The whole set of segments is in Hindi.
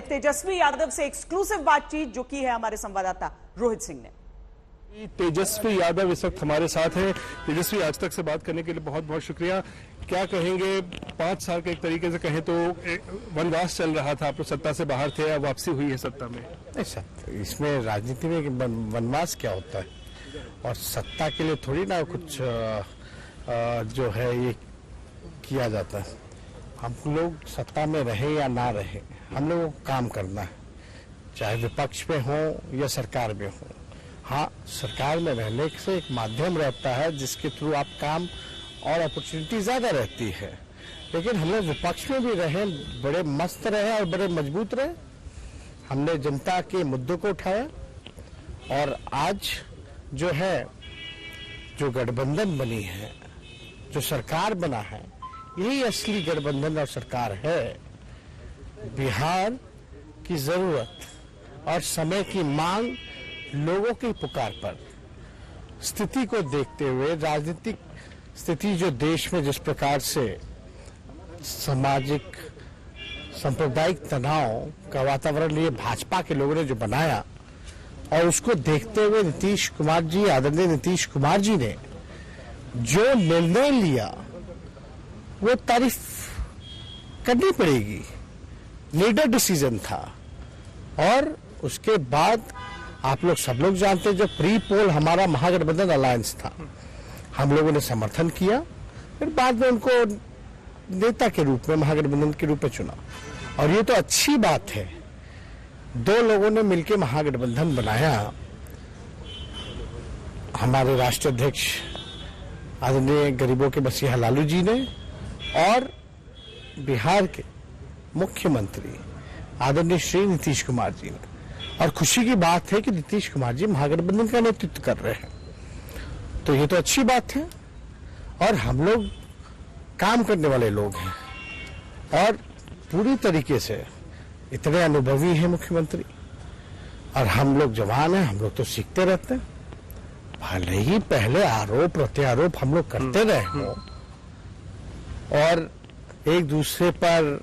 तेजस्वी यादव से एक्सक्लूसिव बातचीत जो की है हमारे संवाददाता रोहित सिंह ने। तेजस्वी यादव इस वक्त हमारे साथ हैं। तेजस्वी, आज तक से बात करने के लिए बहुत बहुत शुक्रिया। क्या कहेंगे, 5 साल के एक तरीके से कहें तो वनवास चल रहा था, आप लोग सत्ता से बाहर थे, अब वापसी हुई है सत्ता में। इसमें राजनीति में वनवास क्या होता है, और सत्ता के लिए थोड़ी ना कुछ जो है ये किया जाता है। हम लोग सत्ता में रहे या ना रहे, हम लोगों को काम करना है, चाहे विपक्ष में हो या सरकार में हो। हाँ, सरकार में रहने से एक माध्यम रहता है जिसके थ्रू आप काम और अपॉर्चुनिटी ज्यादा रहती है, लेकिन हम लोग विपक्ष में भी रहे, बड़े मस्त रहे और बड़े मजबूत रहे। हमने जनता के मुद्दों को उठाया, और आज जो है जो गठबंधन बनी है, जो सरकार बना है, यही असली गठबंधन और सरकार है। बिहार की जरूरत और समय की मांग, लोगों की पुकार पर, स्थिति को देखते हुए, राजनीतिक स्थिति जो देश में जिस प्रकार से सामाजिक सांप्रदायिक तनाव का वातावरण ये भाजपा के लोगों ने जो बनाया, और उसको देखते हुए नीतीश कुमार जी, आदरणीय नीतीश कुमार जी ने जो निर्णय लिया वो तारीफ करनी पड़ेगी। लीडर डिसीजन था, और उसके बाद आप लोग सब लोग जानते हैं, जो प्री पोल हमारा महागठबंधन अलायंस था, हम लोगों ने समर्थन किया, फिर बाद में उनको नेता के रूप में, महागठबंधन के रूप में चुना। और ये तो अच्छी बात है, 2 लोगों ने मिलकर महागठबंधन बनाया। हमारे राष्ट्रीय अध्यक्ष आदरणीय गरीबों के मसीहा लालू जी ने, और बिहार के मुख्यमंत्री आदरणीय श्री नीतीश कुमार जी ने। और खुशी की बात है कि नीतीश कुमार जी महागठबंधन का नेतृत्व कर रहे हैं, तो ये तो अच्छी बात है। और हम लोग काम करने वाले लोग हैं, और पूरी तरीके से इतने अनुभवी हैं मुख्यमंत्री, और हम लोग जवान हैं, हम लोग तो सीखते रहते हैं। भले ही पहले आरोप प्रत्यारोप हम लोग करते रहे हो, और एक दूसरे पर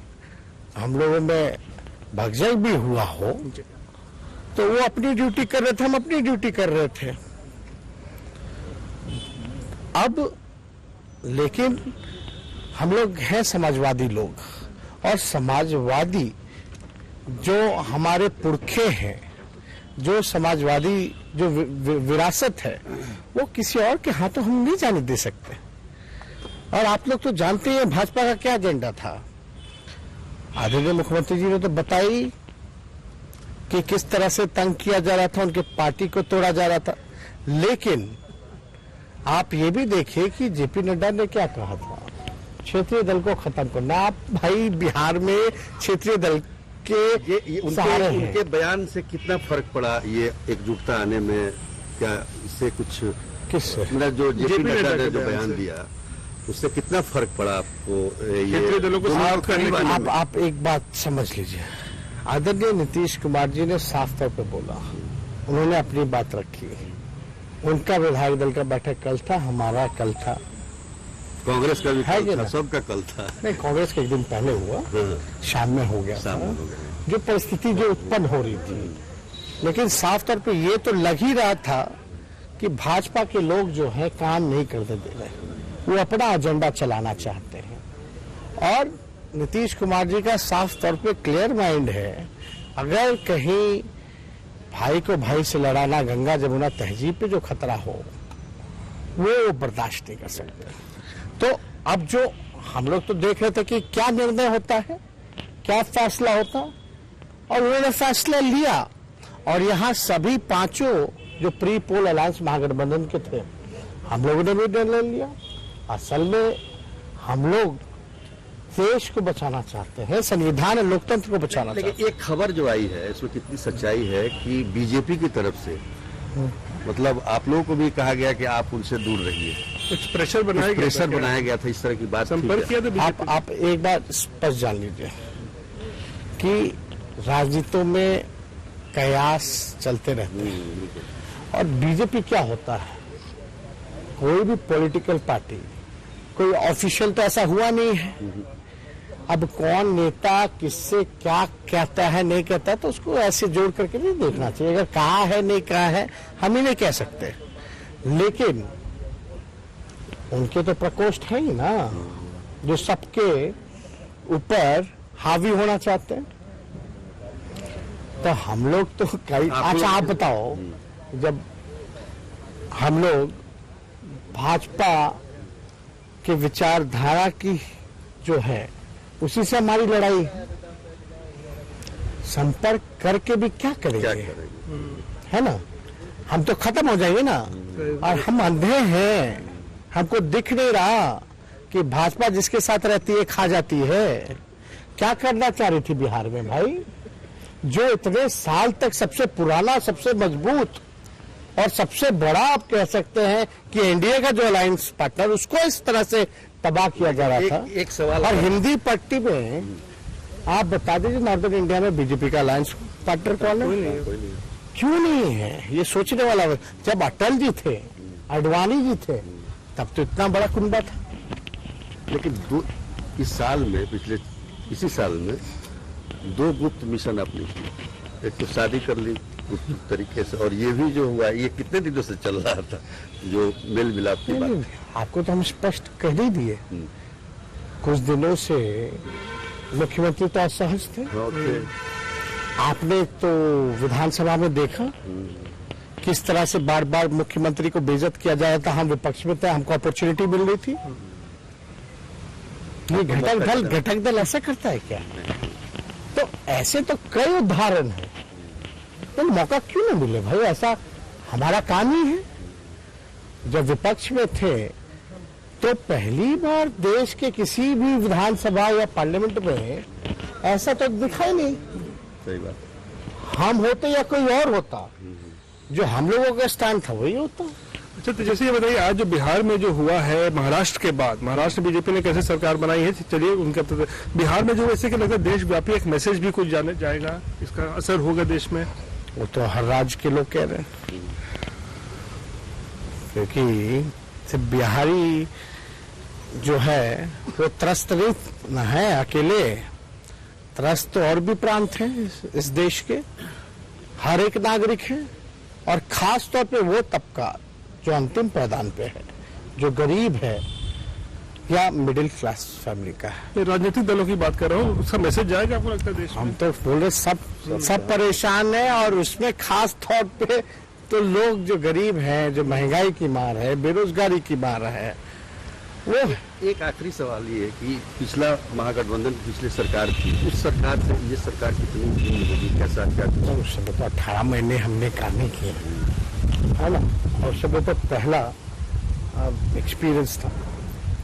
हम लोगों में भगजग भी हुआ हो, तो वो अपनी ड्यूटी कर रहे थे, हम अपनी ड्यूटी कर रहे थे। अब लेकिन हम लोग हैं समाजवादी लोग, और समाजवादी जो हमारे पुरखे हैं, जो समाजवादी जो विरासत है, वो किसी और के हाथों हम नहीं जाने दे सकते। और आप लोग तो जानते हैं भाजपा का क्या एजेंडा था। आदरणीय मुख्यमंत्री जी ने तो बताई कि किस तरह से तंग किया जा रहा था, उनके पार्टी को तोड़ा जा रहा था। लेकिन आप ये भी देखिए कि जेपी नड्डा ने क्या कहा था, क्षेत्रीय दल को खत्म करना। आप भाई बिहार में क्षेत्रीय दल के उनके बयान से कितना फर्क पड़ा, ये एकजुटता आने में? क्या इससे कुछ किससे, मतलब जो जेपी नड्डा ने जो बयान दिया, उससे कितना फर्क पड़ा आपको? क्षेत्रीय दलों को आप एक बात समझ लीजिए, आदरणीय नीतीश कुमार जी ने साफ तौर पे बोला, उन्होंने अपनी बात रखी। उनका विधायक दल का बैठक कल था, हमारा कल था, कांग्रेस का भी कल था, सबका कल था। नहीं, कांग्रेस का एक दिन पहले हुआ, शाम में हो गया था, जो परिस्थिति जो उत्पन्न हो रही थी। लेकिन साफ तौर पे ये तो लग ही रहा था कि भाजपा के लोग जो है काम नहीं करने दे रहे, वो अपना एजेंडा चलाना चाहते हैं। और नीतीश कुमार जी का साफ तौर पे क्लियर माइंड है, अगर कहीं भाई को भाई से लड़ाना, गंगा जमुना तहजीब पे जो खतरा हो, वो बर्दाश्त नहीं कर सकते। तो अब जो हम लोग तो देख रहे थे कि क्या निर्णय होता है, क्या फैसला होता, और उन्होंने फैसला लिया। और यहाँ सभी 5 जो प्री पोल अलायंस महागठबंधन के थे, हम लोगों ने भी निर्णय लिया। असल में हम लोग देश को बचाना चाहते हैं, संविधान और लोकतंत्र को बचाना चाहते हैं। लेकिन एक खबर जो आई है, इसमें कितनी सच्चाई है कि बीजेपी की तरफ से मतलब आप लोगों को भी कहा गया कि आप उनसे दूर रहिए, कुछ प्रेशर बनाया गया था, इस तरह की बात संपर्क किया था। आप एक बात स्पष्ट जान लीजिए कि राजनीतियों में कयास चलते रहते हैं, और बीजेपी क्या होता है, कोई भी पॉलिटिकल पार्टी, कोई ऑफिशियल तो ऐसा हुआ नहीं है, अब कौन नेता किससे क्या कहता है नहीं कहता है तो उसको ऐसे जोड़ करके नहीं देखना चाहिए। अगर कहा है नहीं कहा है हम ही नहीं कह सकते, लेकिन उनके तो प्रकोष्ठ है ही ना जो सबके ऊपर हावी होना चाहते हैं। तो हम लोग तो कई, अच्छा आप बताओ, जब हम लोग भाजपा के विचारधारा की जो है उसी से हमारी लड़ाई है, संपर्क करके भी क्या करेंगे, है ना, हम तो खत्म हो जाएंगे ना। और हम अंधे हैं, हमको दिख नहीं रहा कि भाजपा जिसके साथ रहती है खा जाती है। क्या करना चाह रही थी बिहार में भाई, जो इतने साल तक सबसे पुराना, सबसे मजबूत और सबसे बड़ा आप कह सकते हैं कि एनडीए का जो अलायंस पार्टनर, उसको इस तरह से तबाह किया जा रहा था। एक सवाल और हिंदी पट्टी में आप बता दीजिए नॉर्दर्न इंडिया में बीजेपी का अलायंस पार्टनर कौन है? क्यों नहीं है? ये सोचने वाला। जब अटल जी थे, अडवाणी जी थे, तब तो इतना बड़ा कुनबा था। लेकिन इस साल में, पिछले इसी साल में 2 गुप्त मिशन आपने किए। एक तो शादी कर ली गुप्त तरीके से, और ये भी जो हुआ ये कितने दिनों से चल रहा था, जो मेल मिलाप की बात। आपको तो हम स्पष्ट कह ही दिए, कुछ दिनों से मुख्यमंत्री तो असहज थे। आपने तो विधानसभा में देखा किस तरह से बार बार मुख्यमंत्री को बेइज्जत किया जा रहा था। हम विपक्ष में थे, हमको अपॉर्चुनिटी मिल रही थी। ये घटक दल ऐसा करता है क्या? तो ऐसे तो कई उदाहरण हैं, तो मौका क्यों नहीं मिले भाई? ऐसा हमारा काम ही है। जब विपक्ष में थे तो पहली बार देश के किसी भी विधानसभा या पार्लियामेंट में ऐसा तो दिखाई नहीं। सही बात। हम होते या कोई और होता, जो हम लोगों का स्टैंड था वही होता। अच्छा, तो जैसे ये बताइए, आज जो बिहार में जो हुआ है, महाराष्ट्र के बाद, महाराष्ट्र बीजेपी ने कैसे सरकार बनाई है, चलिए उनका बिहार में जो वैसे कि लगता है देशव्यापी एक मैसेज भी कुछ जाने जाएगा, इसका असर होगा देश में। वो तो हर राज्य के लोग कह रहे हैं, क्योंकि सिर्फ बिहारी जो है वो त्रस्त नहीं न है अकेले, त्रस्त तो और भी प्रांत हैं इस देश के, हर एक नागरिक है, और खास तौर पे वो तबका जो अंतिम पायदान पे है, जो गरीब है या मिडिल क्लास फैमिली का है। राजनीतिक दलों की बात कर रहा हूँ, उसका मैसेज जाएगा आपको लगता है देश में? हम तो बोल रहे सब परेशान है, और उसमें खास तौर पे तो लोग जो गरीब हैं, जो महंगाई की मार है, बेरोजगारी की मार है, वो। एक आखिरी सवाल ये है कि पिछला महागठबंधन पिछले सरकार थी, उस सरकार से ये सरकार कितनी भिन्न होगी, कैसा क्या? उस समय तो 18 महीने हमने काम नहीं किए, है ना, और उस समय तो पहला एक्सपीरियंस था।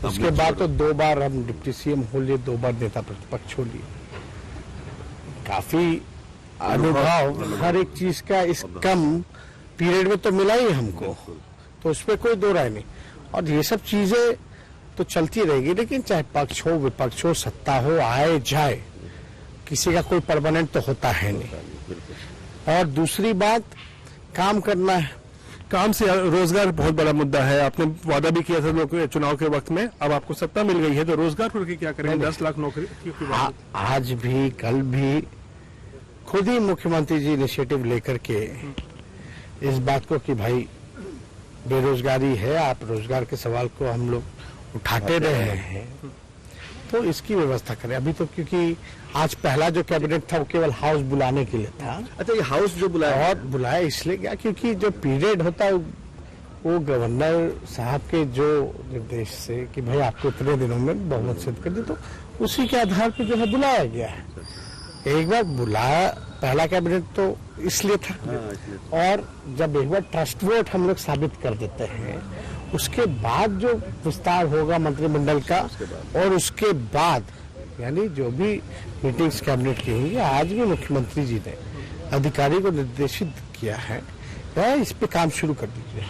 उसके बाद तो 2 बार हम डिप्टी सीएम हो लिए, 2 बार नेता प्रतिपक्ष हो लिए, काफी अनुभव हर एक चीज का इस कम पीरियड में तो मिला ही हमको, तो उसमें कोई दो राय नहीं। और ये सब चीजें तो चलती रहेगी, लेकिन चाहे पक्ष हो विपक्ष हो, सत्ता हो, आए जाए, किसी का कोई परमानेंट तो होता है नहीं। और दूसरी बात, काम करना है। काम से रोजगार बहुत बड़ा मुद्दा है। आपने वादा भी किया था लोग चुनाव के वक्त में, अब आपको सत्ता मिल गई है तो रोजगार को लेकर क्या करेंगे? 10 लाख नौकरी की बात। आज भी कल भी खुद ही मुख्यमंत्री जी इनिशिएटिव लेकर के इस बात को कि भाई बेरोजगारी है, आप रोजगार के सवाल को हम लोग उठाते रहे हैं, तो इसकी व्यवस्था करें। अभी तो क्योंकि आज पहला जो कैबिनेट था वो केवल हाउस बुलाने के लिए था। अच्छा, ये हाउस जो बुलाया, और बुलाया इसलिए क्या, क्योंकि जो पीरियड होता है वो गवर्नर साहब के जो निर्देश से कि भाई आपको इतने दिनों में बहुमत सिद्ध कर दी, तो उसी के आधार पर जो है बुलाया गया है। एक बार बुलाया, पहला कैबिनेट तो इसलिए था, और जब एक बार ट्रस्ट वोट हम लोग साबित कर देते हैं, उसके बाद जो विस्तार होगा मंत्रिमंडल का, और उसके बाद यानी जो भी मीटिंग्स कैबिनेट की होंगी, आज भी मुख्यमंत्री जी ने अधिकारी को निर्देशित किया है इस पे काम शुरू कर दीजिए।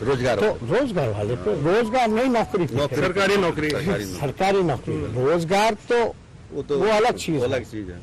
रोजगार, तो रोजगार वाले पे, रोजगार नहीं नौकरी, सरकारी नौकरी, सरकारी नौकरी, रोजगार तो वो अलग चीज है।